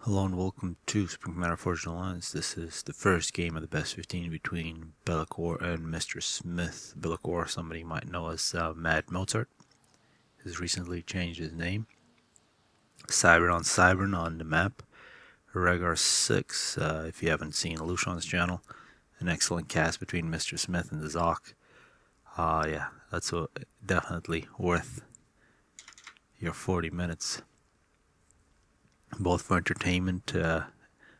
Hello and welcome to Supreme Commander Forged Alliance. This is the first game of the best 15 between Belakor and Mr. Smith. Belakor, somebody might know as Mad Mozart, has recently changed his name. Cybern on the map. Regor 6, if you haven't seen Lushan's channel, an excellent cast between Mr. Smith and the Zoc. Yeah, that's definitely worth your 40 minutes. Both for entertainment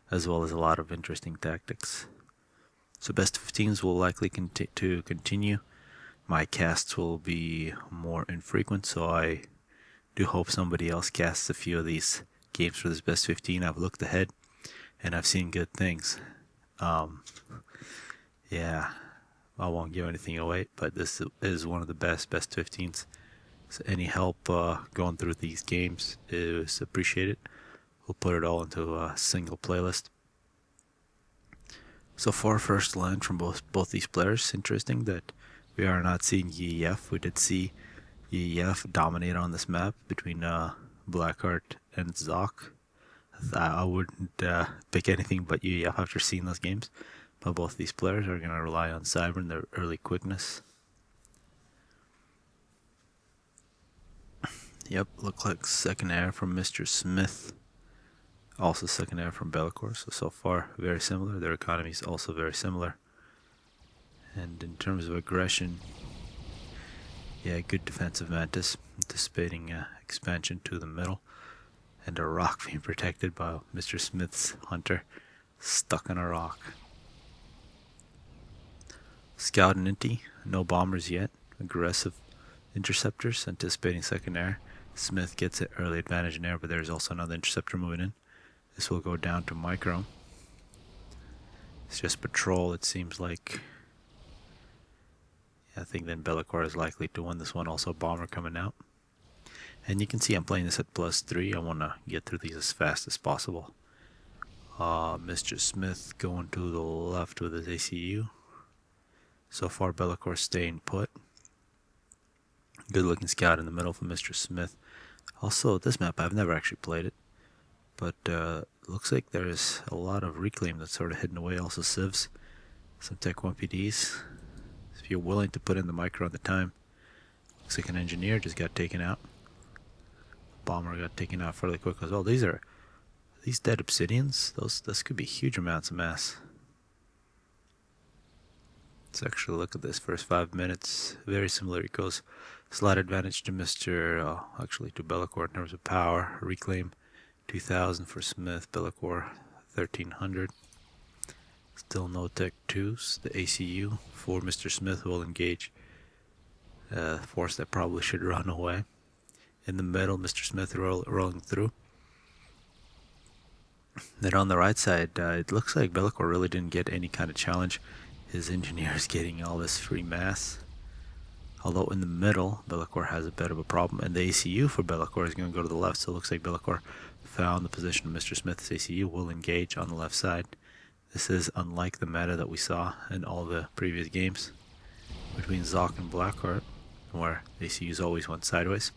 as well as a lot of interesting tactics. So best of 15s will likely continue. My casts will be more infrequent, so I do hope somebody else casts a few of these games for this best 15. I've looked ahead and I've seen good things. Yeah, I won't give anything away, but this is one of the best 15s. So any help going through these games is appreciated. We'll put it all into a single playlist. So far, first line from both these players. Interesting that we are not seeing EEF. We did see EEF dominate on this map between Belakor and Zoc. I wouldn't pick anything but EEF after seeing those games. But both these players are going to rely on Cyber and their early quickness. Yep, look like second air from Mr. Smith. Also second air from Belakor, so far very similar. Their economy is also very similar. And in terms of aggression, yeah, good defensive Mantis, anticipating expansion to the middle. And a rock being protected by Mr. Smith's hunter, stuck on a rock. Scout and Inti, no bombers yet. Aggressive interceptors, anticipating second air. Smith gets an early advantage in air, but there's also another interceptor moving in. This will go down to micro. It's just patrol, it seems like. I think then Belakor is likely to win this one. Also bomber coming out. And you can see I'm playing this at +3. I want to get through these as fast as possible. Mr. Smith going to the left with his ACU. So far Belakor staying put. Good looking scout in the middle from Mr. Smith. Also, this map, I've never actually played it. But looks like there's a lot of reclaim that's sort of hidden away. Also civs, some Tech 1 PDs. If you're willing to put in the micro on the time. Looks like an engineer just got taken out. Bomber got taken out fairly quick as well. These dead obsidians. This could be huge amounts of mass. Let's actually look at this first 5 minutes. Very similar. It goes slight advantage to to Belakor in terms of power. Reclaim 2000 for Smith. Belakor 1300. Still no Tech 2s. The ACU for Mr. Smith will engage force that probably should run away. In the middle, Mr. Smith rolling through. Then on the right side, it looks like Belakor really didn't get any kind of challenge. His engineer is getting all this free mass. Although in the middle, Belakor has a bit of a problem. And the ACU for Belakor is going to go to the left. So it looks like Belakor found the position of Mr. Smith's ACU. Will engage on the left side. This is unlike the meta that we saw in all the previous games between Zoc and Belakor, where ACUs always went sideways.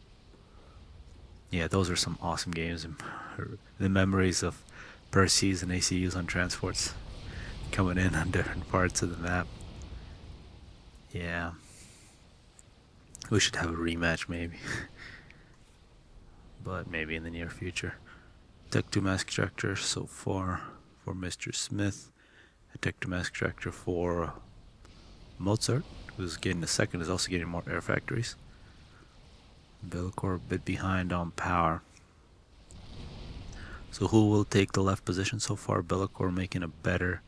Yeah, those are some awesome games. And the memories of Percy's and ACUs on transports coming in on different parts of the map. Yeah. We should have a rematch maybe. But maybe in the near future. Tech 2 mask extractor so far for Mr. Smith. A Tech 2 mask extractor for Mozart, who's getting the second, is also getting more air factories. Belakor a bit behind on power. So who will take the left position so far? Belakor making a better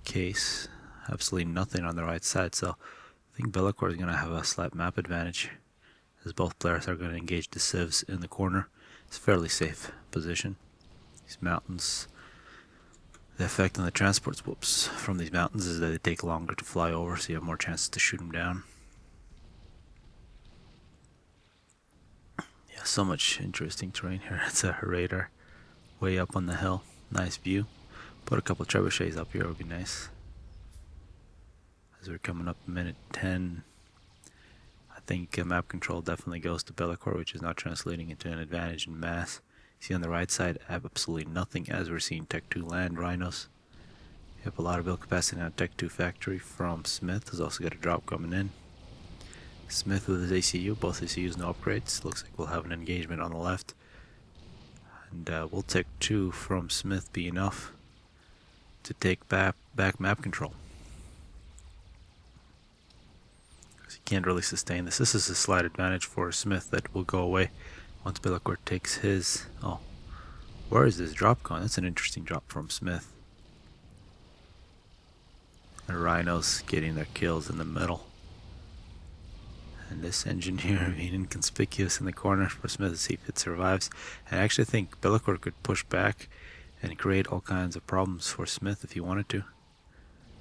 case. Absolutely nothing on the right side, so I think Belakor is going to have a slight map advantage as both players are going to engage the civs in the corner. It's a fairly safe position. These mountains, the effect on the transports from these mountains is that they take longer to fly over, so you have more chances to shoot them down. Yeah, so much interesting terrain here. It's a radar way up on the hill. Nice view. Put a couple trebuchets up here would be nice. As we're coming up minute 10, I think map control definitely goes to Belakor, which is not translating into an advantage in mass. See on the right side, I have absolutely nothing as we're seeing Tech 2 land rhinos. You have a lot of build capacity on Tech 2 factory from Smith. Has also got a drop coming in. Smith with his ACU, both ACUs no upgrades. Looks like we'll have an engagement on the left. And will Tech 2 from Smith be enough to take back map control? Because he can't really sustain this. This is a slight advantage for Smith that will go away once Belakor takes his. Oh, where is this drop gone? That's an interesting drop from Smith. The rhinos getting their kills in the middle. And this engineer being inconspicuous in the corner for Smith to see if it survives. And I actually think Belakor could push back and create all kinds of problems for Smith if he wanted to.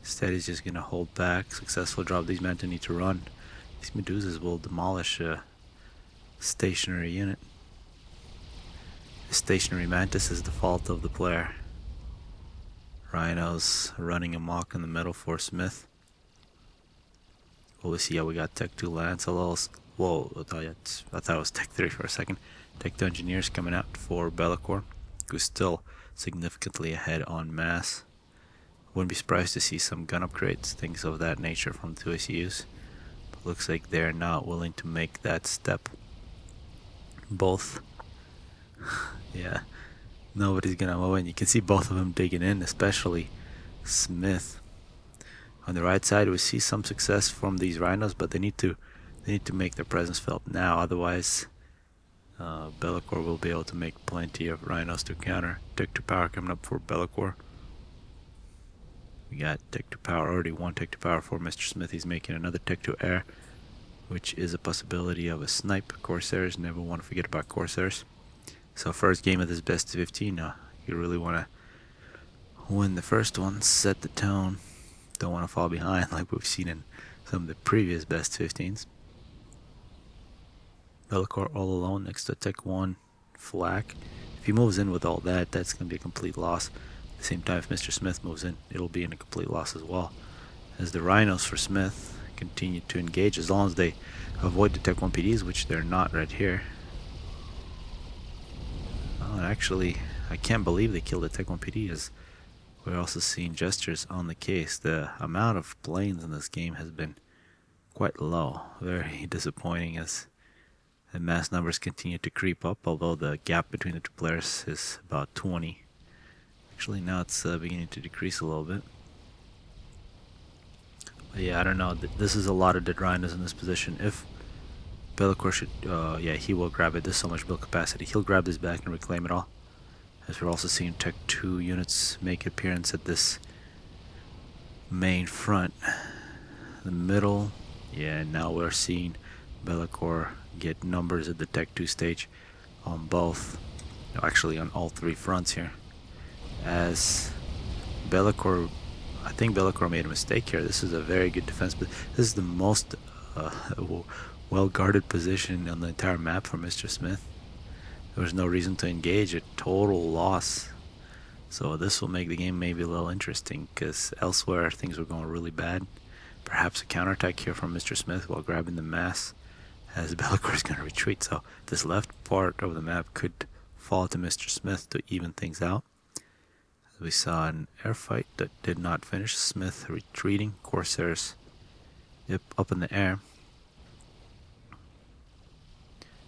Instead, he's just going to hold back. Successful drop. These Manta need to run. These Medusas will demolish a stationary unit. The stationary Mantis is the fault of the player. Rhinos running amok in the middle for Smith. Well, we see how we got Tech 2 lands. Whoa, I thought it was Tech 3 for a second. Tech 2 engineers coming out for Belakor, who's still significantly ahead on mass. Wouldn't be surprised to see some gun upgrades, things of that nature from 2 ACUs. But looks like they're not willing to make that step. Both. Yeah. Nobody's gonna mow in. You can see both of them digging in, especially Smith. On the right side, we see some success from these rhinos, but they need to make their presence felt now. Otherwise, Belakor will be able to make plenty of rhinos to counter. Tech 2 power coming up for Belakor. We got Tech 2 power already. One Tech 2 power for Mr. Smith. He's making another Tech 2 air, which is a possibility of a snipe. Corsairs, never want to forget about Corsairs. So first game of this best of 15, you really want to win the first one, set the tone. Don't want to fall behind like we've seen in some of the previous best 15s. Belakor all alone next to Tech 1 flak. If he moves in with all that, that's going to be a complete loss. At the same time, if Mr. Smith moves in, it'll be a complete loss as well. As the rhinos for Smith continue to engage, as long as they avoid the Tech 1 PDs, which they're not right here. Oh, and actually, I can't believe they killed the Tech 1 PD, as we're also seeing gestures on the case. The amount of planes in this game has been quite low. Very disappointing as the mass numbers continue to creep up, although the gap between the two players is about 20. Actually, now it's beginning to decrease a little bit. But yeah, I don't know. This is a lot of dead rhinos in this position. If Belakor should, yeah, he will grab it. There's so much build capacity. He'll grab this back and reclaim it all. As we're also seeing Tech 2 units make appearance at this main front. The middle, yeah, now we're seeing Belakor get numbers at the Tech 2 stage on both, no, actually on all 3 fronts here. As Belakor, I think Belakor made a mistake here. This is a very good defense, but this is the most well-guarded position on the entire map for Mr. Smith. There was no reason to engage, a total loss. So this will make the game maybe a little interesting, because elsewhere things were going really bad. Perhaps a counterattack here from Mr. Smith while grabbing the mass, as Belakor is going to retreat. So this left part of the map could fall to Mr. Smith to even things out. As we saw an air fight that did not finish, Smith retreating, Corsairs up in the air.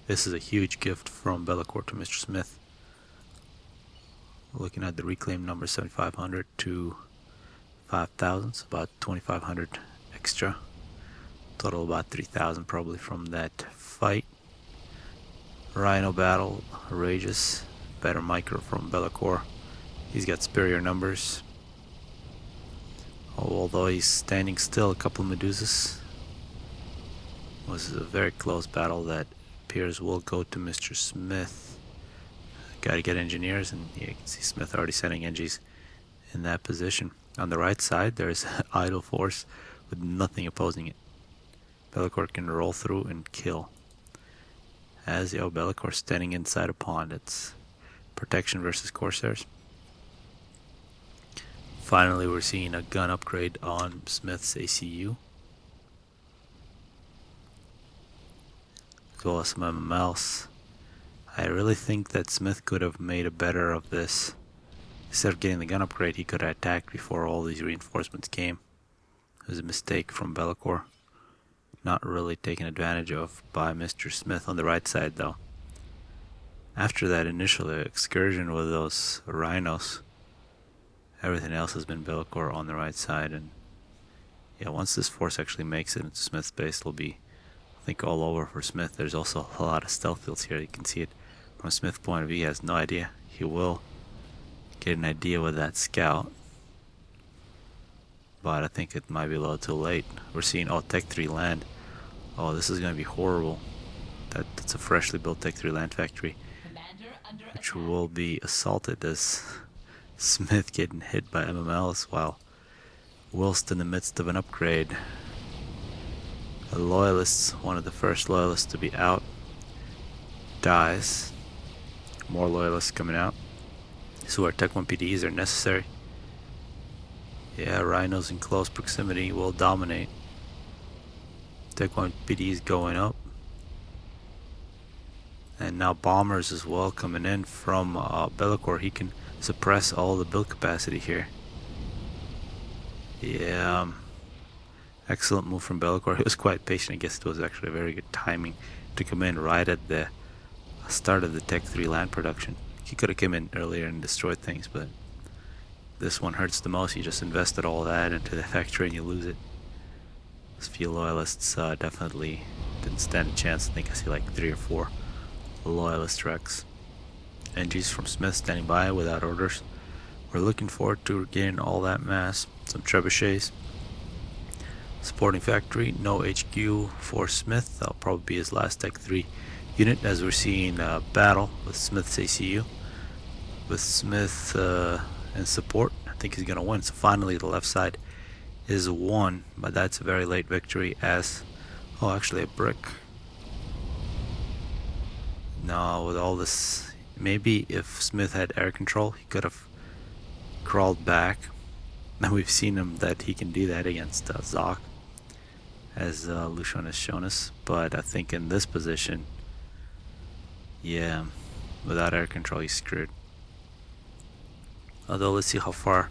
This is a huge gift from Belakor to Mr. Smith. Looking at the reclaim number, 7,500 to 5,000, so about 2,500 extra. Total about 3,000 probably from that fight. Rhino battle rages. Better micro from Belakor. He's got superior numbers. Although he's standing still, a couple of Medusas. Was a very close battle that appears will go to Mr. Smith. Gotta get engineers, and yeah, you can see Smith already sending engies in that position. On the right side, there's idle force with nothing opposing it. Belakor can roll through and kill. As Belakor standing inside a pond, it's protection versus Corsairs. Finally, we're seeing a gun upgrade on Smith's ACU, as well as some MMLs. I really think that Smith could have made a better of this. Instead of getting the gun upgrade, he could have attacked before all these reinforcements came. It was a mistake from Belakor. Not really taken advantage of by Mr. Smith on the right side though. After that initial excursion with those rhinos, everything else has been Belakor on the right side, and yeah, once this force actually makes it into Smith's base, it'll be, I think, all over for Smith. There's also a lot of stealth fields here. You can see it from Smith's point of view. He has no idea. He will get an idea with that scout, but I think it might be a little too late. We're seeing, oh, Tech 3 land. Oh, this is going to be horrible. That's a freshly built Tech 3 land factory, which will be assaulted as Smith getting hit by MMLs while whilst in the midst of an upgrade. A loyalist, one of the first loyalists to be out, dies. More loyalists coming out. So our Tech 1 PDs are necessary. Yeah, rhinos in close proximity will dominate. Tech 1 PDs going up. And now bombers as well coming in from Belakor. He can suppress all the build capacity here. Yeah, excellent move from Belakor. He was quite patient. I guess it was actually a very good timing to come in right at the start of the Tech 3 land production. He could have come in earlier and destroyed things, but this one hurts the most. You just invested all that into the factory and you lose it. Those few loyalists definitely didn't stand a chance. I think I see like 3 or 4 loyalist wrecks. NGs from Smith standing by without orders. We're looking forward to getting all that mass. Some trebuchets. Supporting factory. No HQ for Smith. That'll probably be his last Tech 3 unit, as we're seeing a battle with Smith's ACU. With Smith in support. I think he's going to win. So finally the left side is won. But that's a very late victory as... oh, actually a brick. No, with all this... maybe if Smith had air control, he could have crawled back. Now we've seen him that he can do that against Zoc, as Lucian has shown us. But I think in this position, yeah, without air control, he's screwed. Although let's see how far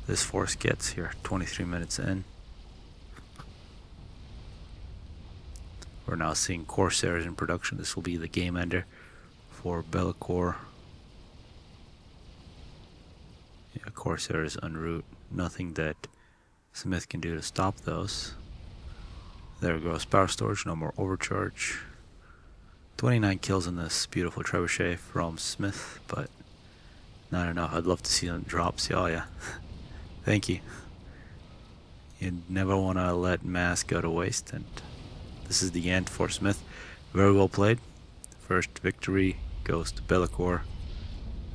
this force gets here. 23 minutes in. We're now seeing Corsairs in production. This will be the game ender for Belakor. Yeah, Corsairs en route. Nothing that Smith can do to stop those. There goes power storage. No more overcharge. 29 kills in this beautiful trebuchet from Smith, but not enough. I'd love to see them drop. See, oh yeah. Thank you. You never want to let mass go to waste, and this is the end for Smith. Very well played. First victory goes to Belakor.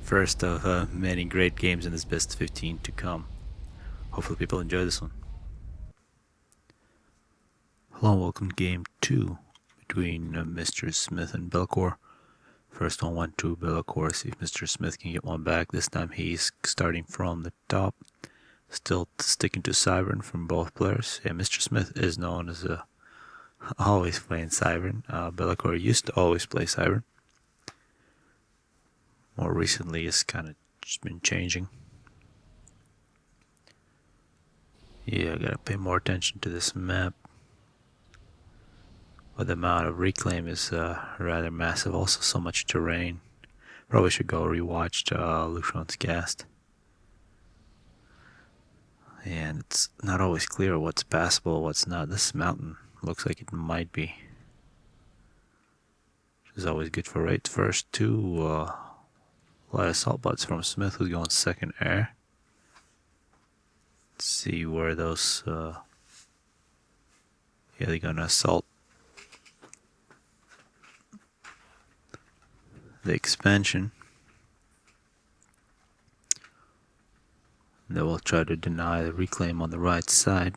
First of many great games in this best 15 to come. Hopefully people enjoy this one. Hello and welcome to game 2 between Mr. Smith and Belakor. First one went to Belakor. See if Mr. Smith can get one back. This time he's starting from the top. Still sticking to Cybern from both players. Yeah, Mr. Smith is known as always playing Cybern. Belakor used to always play Cybern. More recently, it's kind of just been changing. Yeah, I gotta pay more attention to this map. But the amount of reclaim is rather massive. Also, so much terrain. Probably should go rewatch Lucian's cast. And it's not always clear what's passable, what's not. This mountain looks like it might be. Which is always good for raids. First two light assault bots from Smith, who's going second air. Let's see where those yeah, they're gonna assault the expansion. They will try to deny the reclaim on the right side.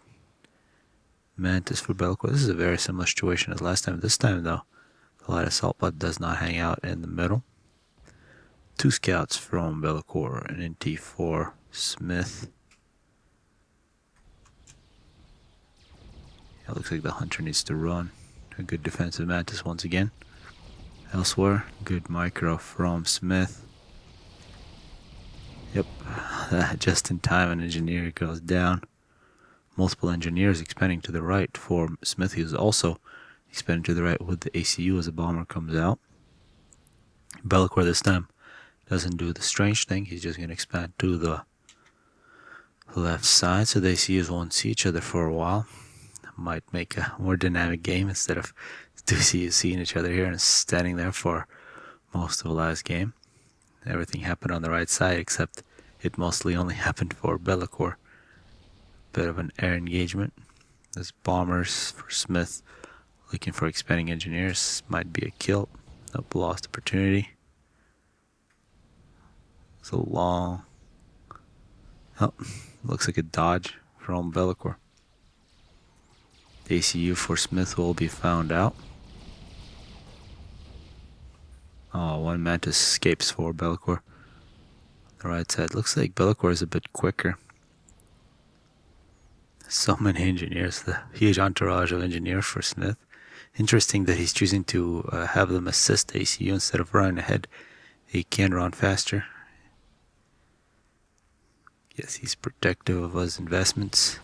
Mantis for Belakor. This is a very similar situation as last time. This time though, the light assault bot does not hang out in the middle. 2 scouts from Belakor, an NT for Smith. It looks like the hunter needs to run. A good defensive Mantis once again. Elsewhere, good micro from Smith. Yep, just in time an engineer goes down. Multiple engineers expanding to the right for Smith, who's also expanding to the right with the ACU as a bomber comes out. Belakor this time doesn't do the strange thing, he's just going to expand to the left side, so the ACUs won't see each other for a while. Might make a more dynamic game instead of two CUs seeing each other here and standing there for most of the last game. Everything happened on the right side, except it mostly only happened for Belakor. Bit of an air engagement. There's bombers for Smith looking for expanding engineers. Might be a kill. Nope, lost opportunity. It's a long... Oh, looks like a dodge from Belakor. The ACU for Smith will be found out. Oh, one Mantis escapes for Belakor. The right side. Looks like Belakor is a bit quicker. So many engineers, the huge entourage of engineers for Smith. Interesting that he's choosing to have them assist ACU instead of running ahead. He can run faster. Yes, he's protective of his investments.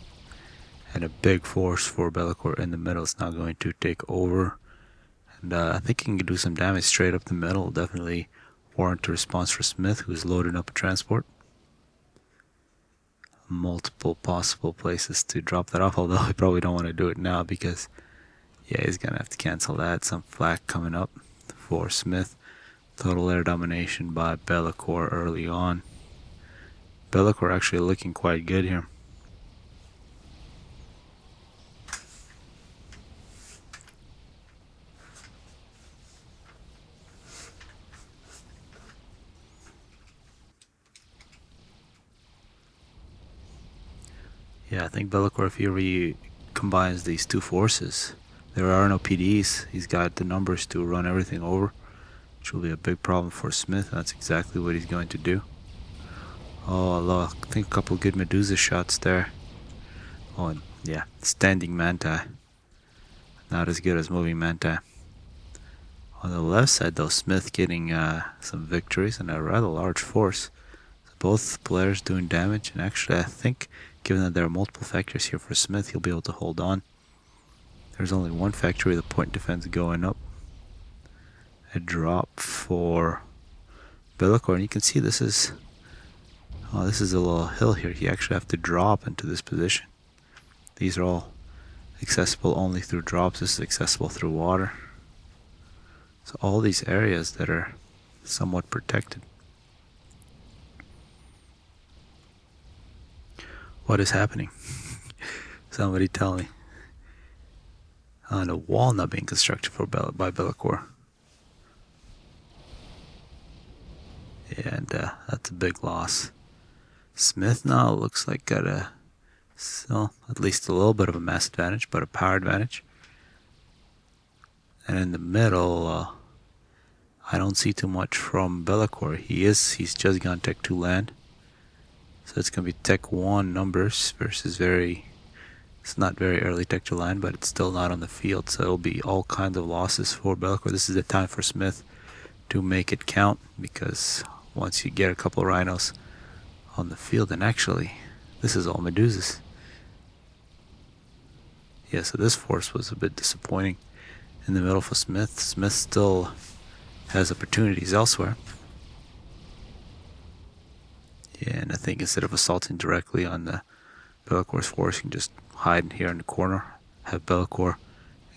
And a big force for Belakor in the middle is now going to take over. And I think he can do some damage straight up the middle. Definitely warrant a response for Smith, who's loading up a transport. Multiple possible places to drop that off, although I probably don't want to do it now because, yeah, he's going to have to cancel that. Some flak coming up for Smith. Total air domination by Belakor early on. Belakor actually looking quite good here. Yeah, I think Belakor, if he recombines these two forces, there are no PDs. He's got the numbers to run everything over, which will be a big problem for Smith. That's exactly what he's going to do. Oh, look, I think a couple good Medusa shots there. Oh, and yeah, standing Manti. Not as good as moving Manti. On the left side, though, Smith getting some victories and a rather large force. So both players doing damage, and actually I think, given that there are multiple factors here for Smith, he'll be able to hold on. There's only one factory, the point defense going up. A drop for Belakor, and you can see this is a little hill here. You actually have to drop into this position. These are all accessible only through drops. This is accessible through water. So all these areas that are somewhat protected. What is happening? Somebody tell me. And a wall not being constructed by Belakor. And that's a big loss. Smith now looks like got at least a little bit of a mass advantage, but a power advantage. And in the middle, I don't see too much from Belakor. He's just gone Tech 2 land. So it's going to be Tech 1 numbers versus it's not very early Tech 2 land, but it's still not on the field. So it'll be all kinds of losses for Belakor. This is the time for Smith to make it count, because once you get a couple of rhinos on the field, and actually, this is all Medusas. Yeah, so this force was a bit disappointing in the middle for Smith. Smith still has opportunities elsewhere. Yeah, and I think instead of assaulting directly on the Belakor's force, you can just hide here in the corner, have Belakor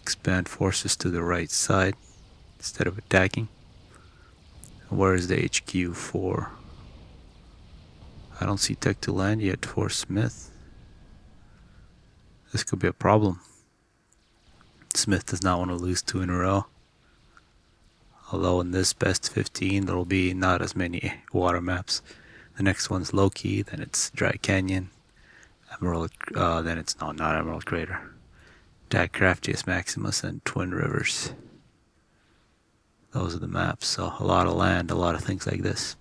expand forces to the right side instead of attacking. Where is the HQ for? I don't see Tech to land yet for Smith. This could be a problem. Smith does not want to lose 2 in a row. Although in this best 15 there will be not as many water maps. The next one's Loki, then it's Dry Canyon, Emerald, then it's not Emerald Crater, Dag Craftiest Maximus, and Twin Rivers. Those are the maps, so a lot of land, a lot of things like this.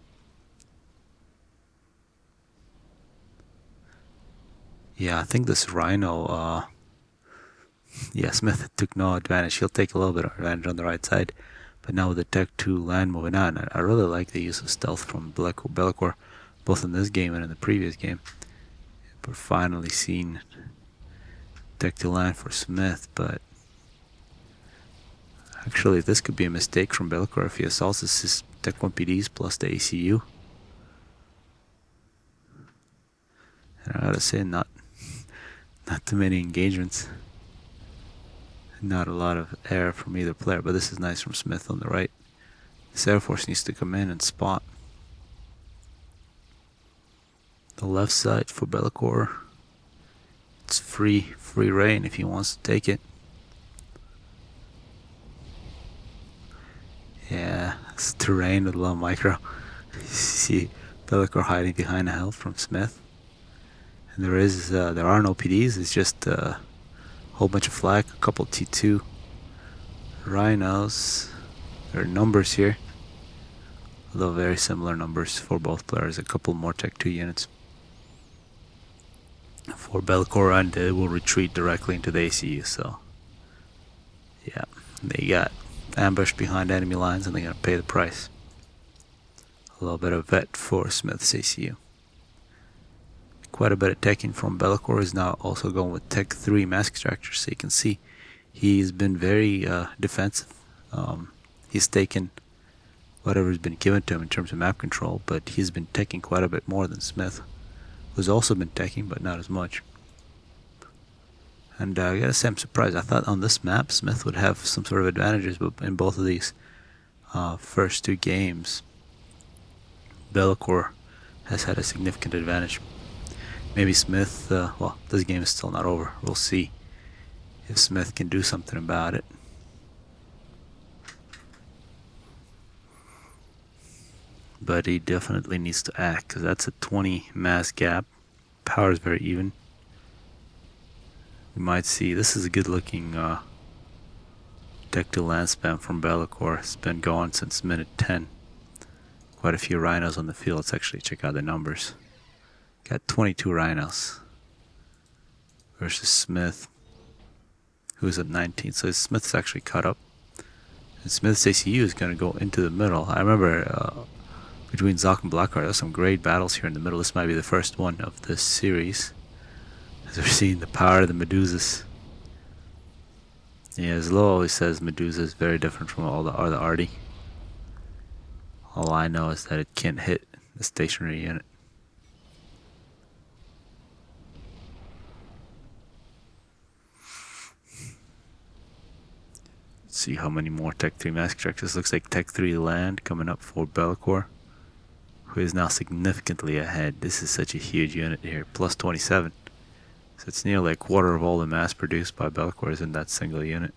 Yeah, I think this Rhino, Smith took no advantage. He'll take a little bit of advantage on the right side, But now with the Tech 2 land moving on, I really like the use of stealth from Belakor, both in this game and in the previous game. We're finally seeing Tech 2 land for Smith, but actually this could be a mistake from Belakor if he assaults his Tech 1 PDs plus the ACU. And I gotta say, not too many engagements. Not a lot of air from either player, but this is nice from Smith on the right. This Air Force needs to come in and spot. The left side for Belakor. It's free reign if he wants to take it. Yeah, it's terrain with a low micro. You see Belakor hiding behind a health from Smith. And there are no PDs, it's just a whole bunch of flak, a couple T2 rhinos. There are numbers here, although very similar numbers for both players. A couple more Tech 2 units for Belakor, and they will retreat directly into the ACU. So yeah, they got ambushed behind enemy lines and they're gonna pay the price. A little bit of vet for Smith's ACU. Quite a bit of teching from Belakor. Is now also going with Tech 3 mask extractor, so you can see he's been very defensive. He's taken whatever's been given to him in terms of map control, but he's been teching quite a bit more than Smith, who's also been teching, but not as much. And I gotta say, I'm surprised. I thought on this map Smith would have some sort of advantages, but in both of these first two games, Belakor has had a significant advantage. Maybe Smith, well, this game is still not over. We'll see if Smith can do something about it. But he definitely needs to act, because that's a 20 mass gap. Power is very even. We might see, this is a good looking Tech 2 land spam from Belakor. It's been going since minute 10. Quite a few rhinos on the field. Let's actually check out the numbers. Got 22 rhinos versus Smith, who's at 19. So Smith's actually caught up. And Smith's ACU is going to go into the middle. I remember between Zok and Belakor, there's some great battles here in the middle. This might be the first one of this series, as we're seeing the power of the Medusas. Yeah, Zlo always says Medusa is very different from all the other arty. All I know is that it can't hit the stationary unit. See how many more Tech 3 mask extractors. Looks like Tech 3 land coming up for Belakor, who is now significantly ahead. This is such a huge unit here, plus 27. So it's nearly a quarter of all the mass produced by Belakor is in that single unit.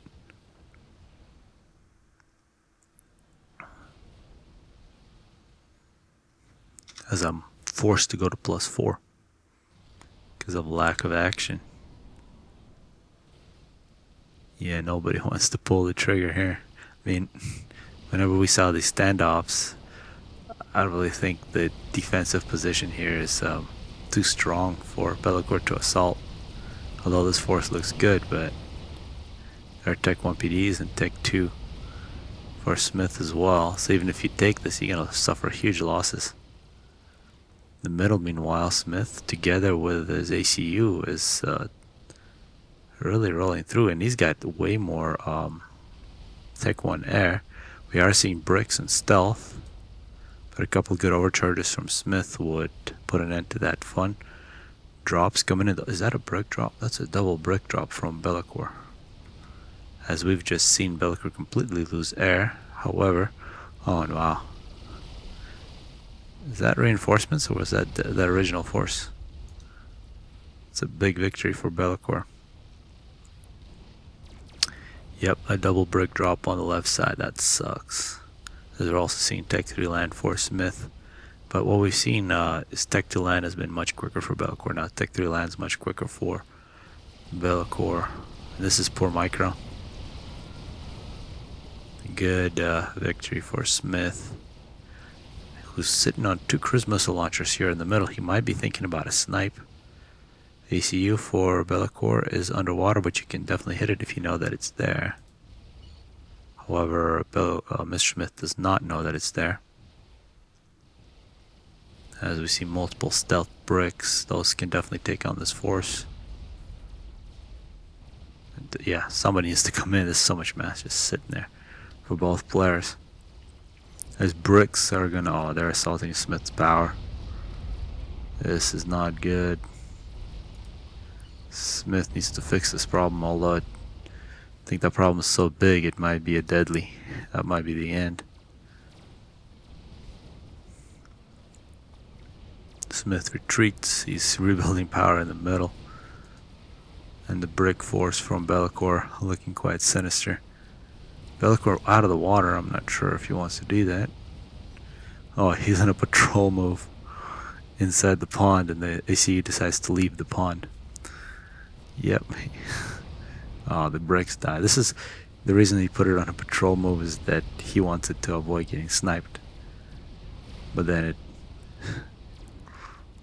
As I'm forced to go to plus 4 because of lack of action. Yeah, nobody wants to pull the trigger here. I mean, whenever we saw these standoffs, I don't really think the defensive position here is too strong for Belakor to assault. Although this force looks good, but there are Tech 1 PDs and Tech 2 for Smith as well. So even if you take this, you're going to suffer huge losses. The middle, meanwhile, Smith, together with his ACU, is really rolling through, and he's got way more Tech 1 air. We are seeing bricks and stealth, but a couple good overcharges from Smith would put an end to that fun. Drops coming in. Is that a brick drop? That's a double brick drop from Belakor. As we've just seen Belakor completely lose air. However, oh and wow. Is that reinforcements or was that the original force? It's a big victory for Belakor. Yep, a double brick drop on the left side. That sucks. As we're also seeing Tech 3 land for Smith. But what we've seen is Tech 2 land has been much quicker for Belakor. Now Tech 3 land is much quicker for Belakor. This is poor micro. Good victory for Smith, who's sitting on 2 cruise missile launchers here in the middle. He might be thinking about a snipe. The ACU for Belakor is underwater, but you can definitely hit it if you know that it's there. However, Mr. Smith does not know that it's there. As we see multiple stealth bricks, those can definitely take on this force. And yeah, somebody needs to come in. There's so much mass just sitting there for both players. As bricks are gonna, oh, they're assaulting Smith's power. This is not good. Smith needs to fix this problem, although I think that problem is so big it might be a deadly. That might be the end. Smith retreats. He's rebuilding power in the middle. And the brick force from Belakor looking quite sinister. Belakor out of the water. I'm not sure if he wants to do that. Oh, he's in a patrol move inside the pond, and the ACU decides to leave the pond. Yep. Oh, the bricks die. This is the reason he put it on a patrol move, is that he wants it to avoid getting sniped. But then it...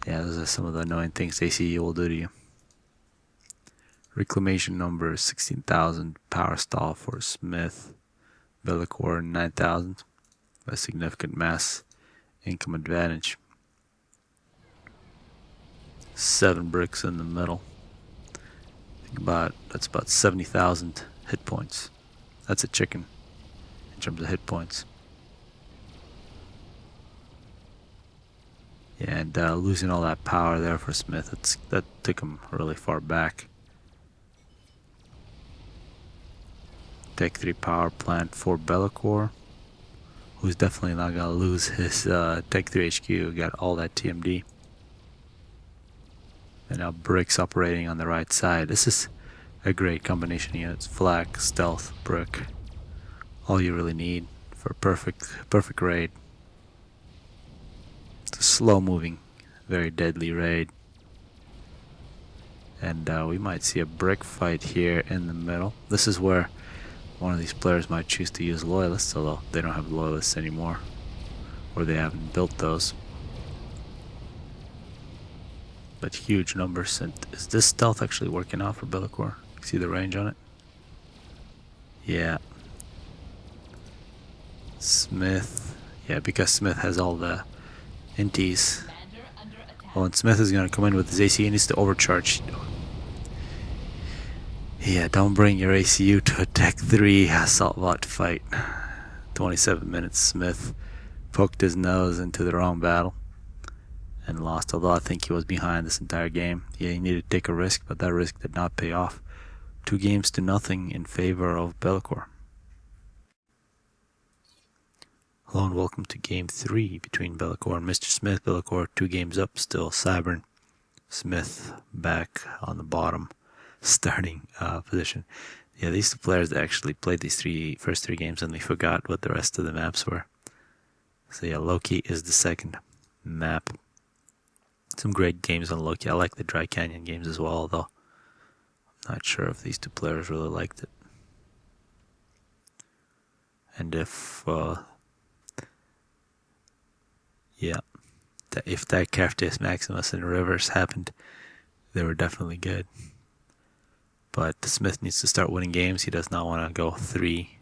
yeah, those are some of the annoying things ACU will do to you. Reclamation number 16,000. Power stall for Smith. Belakor 9,000. A significant mass income advantage. 7 bricks in the middle. That's about 70,000 hit points. That's a chicken in terms of hit points. Yeah, and losing all that power there for Smith, that took him really far back. Tech 3 power plant for Belakor, who's definitely not gonna lose his Tech 3 HQ. Got all that TMD. And now bricks operating on the right side. This is a great combination of units. Flak, stealth, brick. All you really need for a perfect raid. It's a slow moving, very deadly raid. And we might see a brick fight here in the middle. This is where one of these players might choose to use loyalists, although they don't have loyalists anymore, or they haven't built those. But huge numbers. And is this stealth actually working out for Belakor? See the range on it? Yeah. Smith. Yeah, because Smith has all the inties. Oh, and Smith is going to come in with his AC. He needs to overcharge. Yeah, don't bring your ACU to a Tech 3 assault bot fight. 27 minutes. Smith poked his nose into the wrong battle and lost, although I think he was behind this entire game. Yeah, he needed to take a risk, but that risk did not pay off. 2 games to nothing in favor of Belakor. Hello and welcome to Game 3 between Belakor and Mr. Smith. Belakor 2 games up, still Cybern. Smith back on the bottom, starting position. Yeah, these 2 players actually played these first three games and they forgot what the rest of the maps were. So yeah, Loki is the second map. Some great games on Loki. I like the Dry Canyon games as well, though I'm not sure if these 2 players really liked it. And if if that Carftius Maximus and Rivers happened, they were definitely good. But the Smith needs to start winning games. He does not want to go 3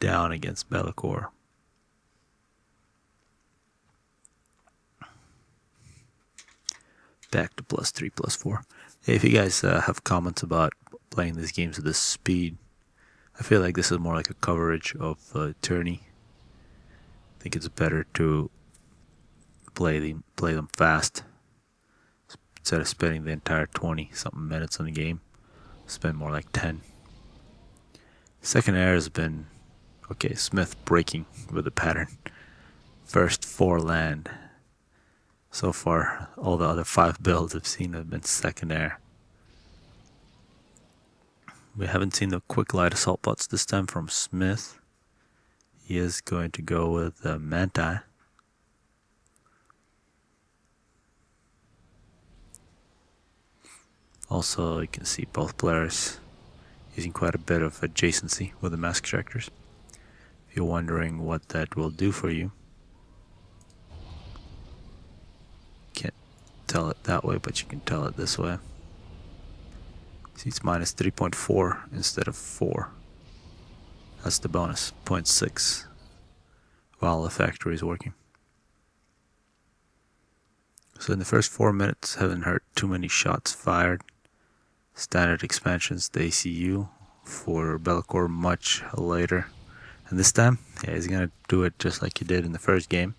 down against Belakor. Back to +3, +4. Hey, if you guys have comments about playing these games at this speed, I feel like this is more like a coverage of tourney. I think it's better to play them fast instead of spending the entire 20-something minutes on the game. Spend more like 10. Second air has been okay. Smith breaking with the pattern. First 4 land. So far, all the other 5 builds I've seen have been second air. We haven't seen the quick light assault bots this time from Smith. He is going to go with Manti. Also, you can see both players using quite a bit of adjacency with the mask extractors. If you're wondering what that will do for you, can't tell it that way, but you can tell it this way. See, it's minus 3.4 instead of 4. That's the bonus, 0.6, while the factory is working. So in the first 4 minutes, haven't heard too many shots fired. Standard expansions, the ACU for Belakor much later. And this time, yeah, he's gonna do it just like he did in the first game.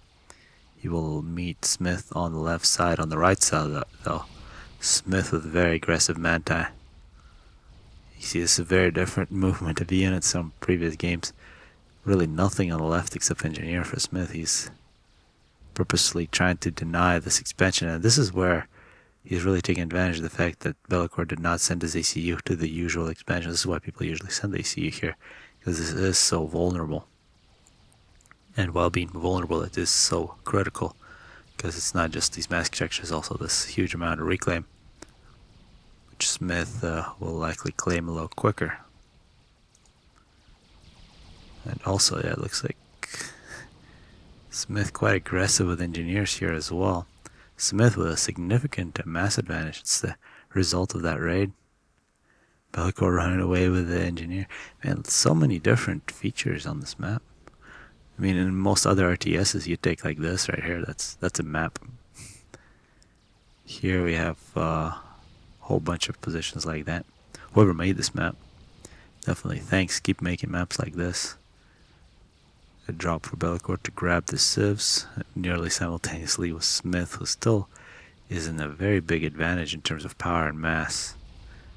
He will meet Smith on the left side. On the right side, though, Smith with very aggressive manti. You see, this is a very different movement of units from previous games. Really nothing on the left except engineer for Smith. He's purposely trying to deny this expansion, and this is where he's really taking advantage of the fact that Belakor did not send his ACU to the usual expansion. This is why people usually send the ACU here, because this is so vulnerable. And while being vulnerable, it is so critical, because it's not just these mass ejections, also this huge amount of reclaim, which Smith will likely claim a little quicker. And also, yeah, it looks like Smith quite aggressive with engineers here as well. Smith with a significant mass advantage. It's the result of that raid. Belakor running away with the engineer. Man, so many different features on this map. I mean, in most other RTSs, you take like this right here. That's a map. Here we have a whole bunch of positions like that. Whoever made this map, definitely thanks. Keep making maps like this. A drop for Belakor to grab the civs nearly simultaneously with Smith, who still is in a very big advantage in terms of power and mass,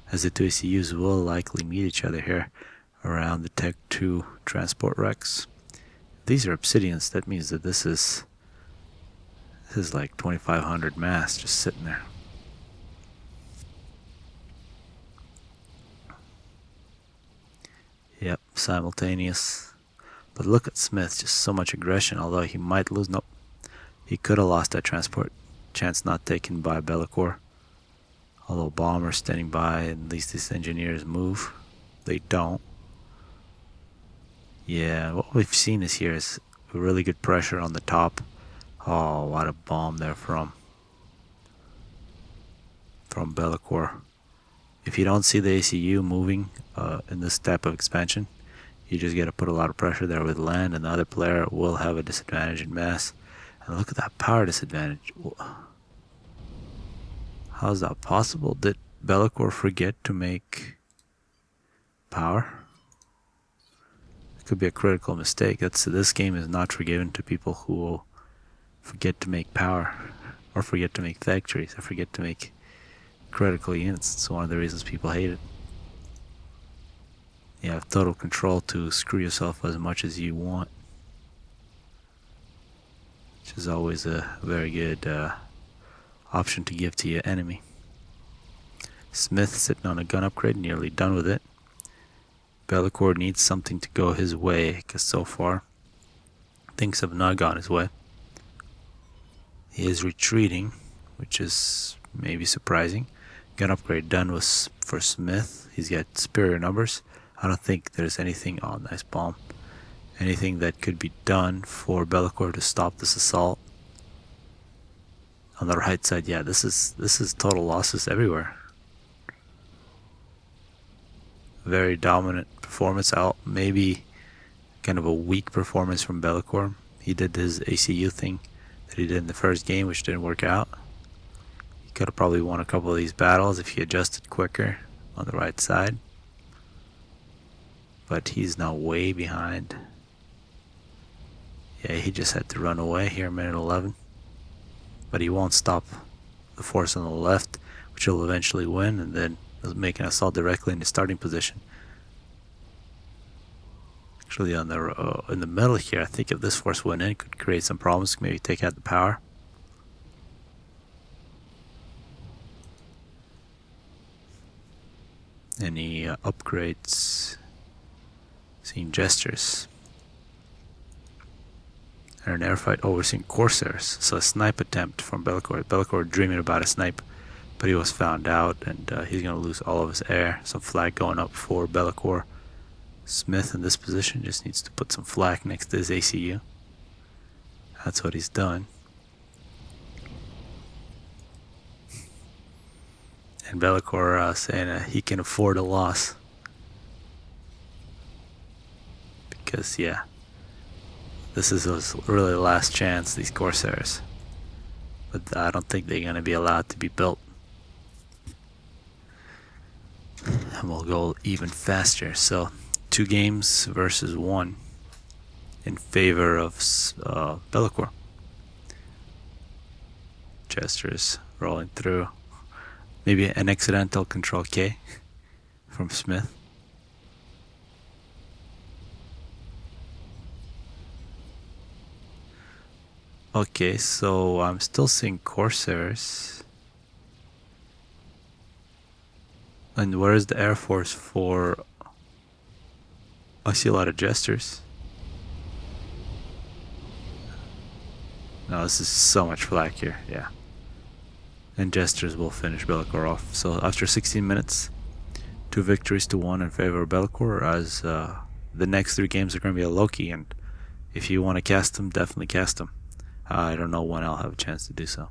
as the two ACUs will likely meet each other here around the Tech 2 transport wrecks. These are obsidians. That means that this is like 2500 mass just sitting there. Yep, simultaneous. But look at Smith, just so much aggression, although he might lose. Nope. He could have lost that transport. Chance not taken by Belakor. Although bombers standing by, and at least these engineers move. They don't. Yeah, what we've seen is here is really good pressure on the top. Oh, what a bomb there from Belakor. If you don't see the ACU moving in this type of expansion, you just got to put a lot of pressure there with land, and the other player will have a disadvantage in mass. And look at that power disadvantage. How is that possible? Did Belakor forget to make power? It could be a critical mistake. This game is not forgiven to people who will forget to make power, or forget to make factories, or forget to make critical units. It's one of the reasons people hate it. You have total control to screw yourself as much as you want, which is always a very good option to give to your enemy. Smith sitting on a gun upgrade, nearly done with it. Belakor needs something to go his way, because so far things have not gone his way. He is retreating, which is maybe surprising. Gun upgrade done for Smith. He's got superior numbers. I don't think there's anything, oh nice bomb, anything that could be done for Belakor to stop this assault. On the right side, yeah, this is total losses everywhere. Very dominant performance out, maybe kind of a weak performance from Belakor. He did his ACU thing that he did in the first game, which didn't work out. He could have probably won a couple of these battles if he adjusted quicker on the right side. But he's now way behind. Yeah, he just had to run away here, minute 11. But he won't stop the force on the left, which will eventually win, and then make an assault directly in the starting position. Actually, on the in the middle here, I think if this force went in, it could create some problems. Maybe take out the power. Any upgrades? Seeing gestures. And an airfight. Oh, we're seeing Corsairs. So a snipe attempt from Belakor. Belakor dreaming about a snipe, but he was found out, and he's going to lose all of his air. Some flag going up for Belakor. Smith in this position just needs to put some flak next to his ACU. That's what he's done. And Belakor saying he can afford a loss. because yeah, this is his really last chance, these Corsairs. But I don't think they're going to be allowed to be built. And we'll go even faster. So 2 games versus 1 in favor of Belakor. Gestures rolling through. Maybe an accidental control K from Smith. Okay, so I'm still seeing Corsairs. And where is the Air Force for... I see a lot of Jesters. No, this is so much flak here, yeah. And Jesters will finish Belakor off. So after 16 minutes, 2 victories to 1 in favor of Belakor, as the next 3 games are going to be a Loki, and if you want to cast them, definitely cast them. I don't know when I'll have a chance to do so.